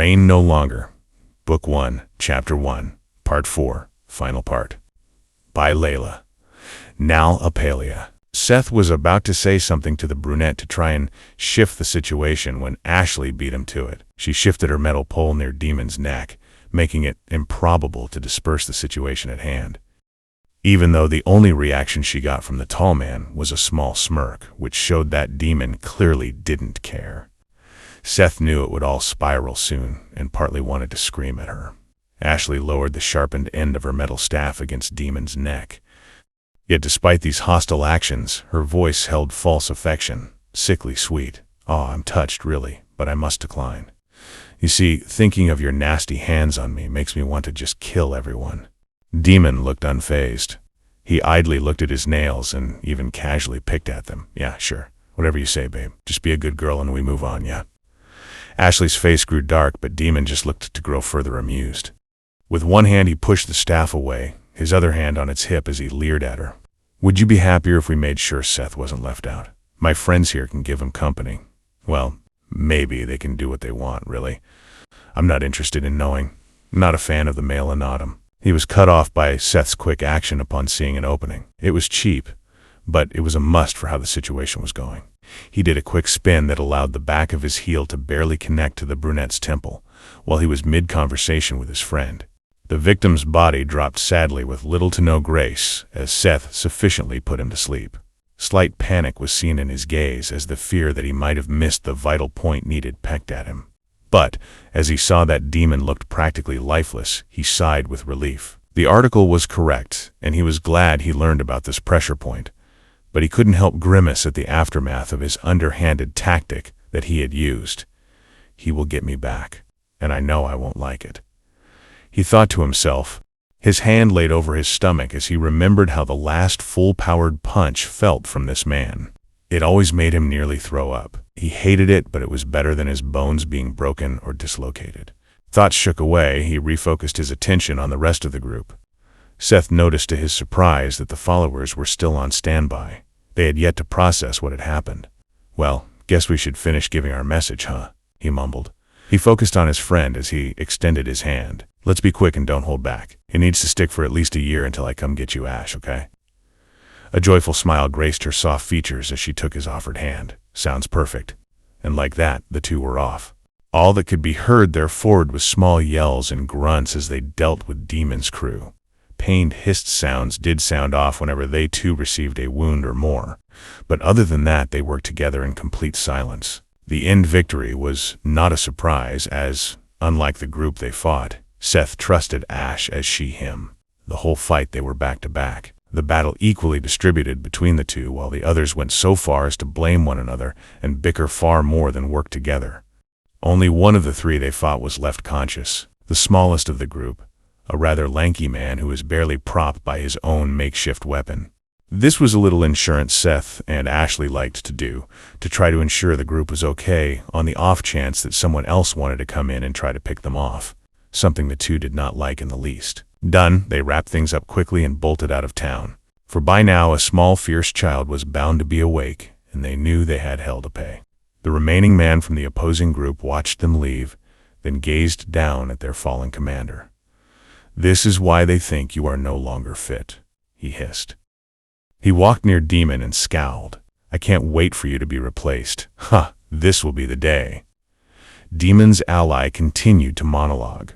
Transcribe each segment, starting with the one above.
Reign No Longer. Book 1, Chapter 1, Part 4, Final Part. By Layla. Nal Apalia. Seth was about to say something to the brunette to try and shift the situation when Ashley beat him to it. She shifted her metal pole near Demon's neck, making it improbable to disperse the situation at hand. Even though the only reaction she got from the tall man was a small smirk, which showed that Demon clearly didn't care. Seth knew it would all spiral soon, and partly wanted to scream at her. Ashley lowered the sharpened end of her metal staff against Demon's neck. Yet despite these hostile actions, her voice held false affection, sickly sweet. "Oh, I'm touched, really, but I must decline. You see, thinking of your nasty hands on me makes me want to just kill everyone." Demon looked unfazed. He idly looked at his nails and even casually picked at them. "Yeah, sure. Whatever you say, babe. Just be a good girl and we move on, yeah?" Ashley's face grew dark, but Demon just looked to grow further amused. With one hand he pushed the staff away, his other hand on its hip as he leered at her. "Would you be happier if we made sure Seth wasn't left out? My friends here can give him company. Well, maybe they can do what they want, really. I'm not interested in knowing. I'm not a fan of the male anatom." He was cut off by Seth's quick action upon seeing an opening. It was cheap, but it was a must for how the situation was going. He did a quick spin that allowed the back of his heel to barely connect to the brunette's temple, while he was mid-conversation with his friend. The victim's body dropped sadly with little to no grace as Seth sufficiently put him to sleep. Slight panic was seen in his gaze as the fear that he might have missed the vital point needed pecked at him. But, as he saw that Demon looked practically lifeless, he sighed with relief. The article was correct, and he was glad he learned about this pressure point. But he couldn't help grimace at the aftermath of his underhanded tactic that he had used. "He will get me back, and I know I won't like it," he thought to himself. His hand laid over his stomach as he remembered how the last full-powered punch felt from this man. It always made him nearly throw up. He hated it, but it was better than his bones being broken or dislocated. Thoughts shook away. He refocused his attention on the rest of the group. Seth noticed to his surprise that the followers were still on standby. They had yet to process what had happened. "Well, guess we should finish giving our message, huh?" he mumbled. He focused on his friend as he extended his hand. "Let's be quick and don't hold back. It needs to stick for at least a year until I come get you, Ash, okay?" A joyful smile graced her soft features as she took his offered hand. "Sounds perfect." And like that, the two were off. All that could be heard there forward was small yells and grunts as they dealt with Demon's crew. Pained hissed sounds did sound off whenever they too received a wound or more, but other than that they worked together in complete silence. The end victory was not a surprise as, unlike the group they fought, Seth trusted Ash as she him. The whole fight they were back to back. The battle equally distributed between the two, while the others went so far as to blame one another and bicker far more than work together. Only one of the three they fought was left conscious, the smallest of the group, a rather lanky man who was barely propped by his own makeshift weapon. This was a little insurance Seth and Ashley liked to do, to try to ensure the group was okay on the off chance that someone else wanted to come in and try to pick them off, something the two did not like in the least. Done, they wrapped things up quickly and bolted out of town. For by now a small fierce child was bound to be awake, and they knew they had hell to pay. The remaining man from the opposing group watched them leave, then gazed down at their fallen commander. "This is why they think you are no longer fit," he hissed. He walked near Demon and scowled. "I can't wait for you to be replaced. Huh, this will be the day." Demon's ally continued to monologue.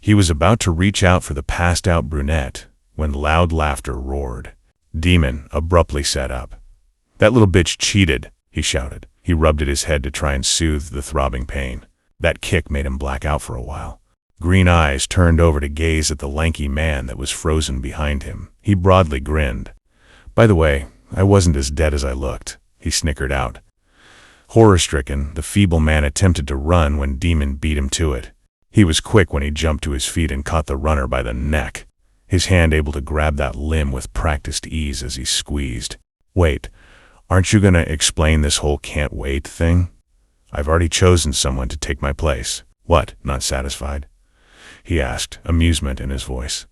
He was about to reach out for the passed-out brunette when loud laughter roared. Demon abruptly sat up. "That little bitch cheated," he shouted. He rubbed at his head to try and soothe the throbbing pain. That kick made him black out for a while. Green eyes turned over to gaze at the lanky man that was frozen behind him. He broadly grinned. "By the way, I wasn't as dead as I looked," he snickered out. Horror-stricken, the feeble man attempted to run when Demon beat him to it. He was quick when he jumped to his feet and caught the runner by the neck, his hand able to grab that limb with practiced ease as he squeezed. "Wait, aren't you gonna explain this whole can't wait thing? I've already chosen someone to take my place." "What, not satisfied?" he asked, amusement in his voice.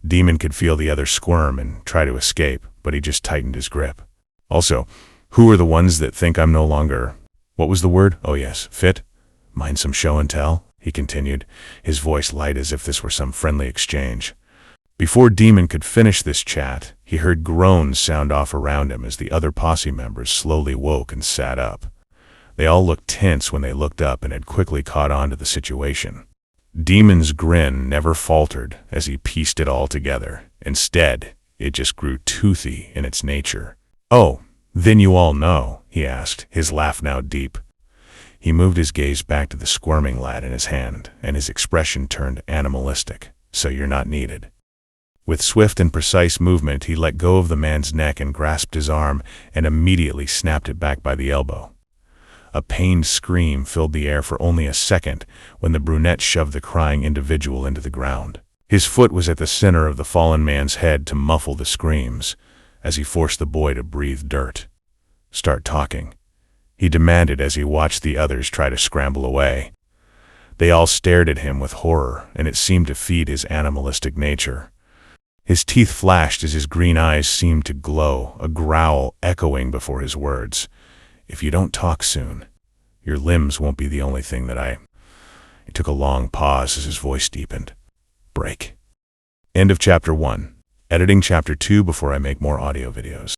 Demon could feel the other squirm and try to escape, but he just tightened his grip. "Also, who are the ones that think I'm no longer, what was the word? Oh yes, fit? Mind some show and tell?" he continued, his voice light as if this were some friendly exchange. Before Demon could finish this chat, he heard groans sound off around him as the other posse members slowly woke and sat up. They all looked tense when they looked up and had quickly caught on to the situation. Demon's grin never faltered as he pieced it all together. Instead, it just grew toothy in its nature. "Oh, then you all know?" he asked, his laugh now deep. He moved his gaze back to the squirming lad in his hand, and his expression turned animalistic. "So you're not needed." With swift and precise movement, he let go of the man's neck and grasped his arm and immediately snapped it back by the elbow. A pained scream filled the air for only a second when the brunette shoved the crying individual into the ground. His foot was at the center of the fallen man's head to muffle the screams, as he forced the boy to breathe dirt. "Start talking," he demanded as he watched the others try to scramble away. They all stared at him with horror, and it seemed to feed his animalistic nature. His teeth flashed as his green eyes seemed to glow, a growl echoing before his words. "If you don't talk soon, your limbs won't be the only thing that I—" He took a long pause as his voice deepened. "Break." End of Chapter 1. Editing Chapter 2 before I make more audio videos.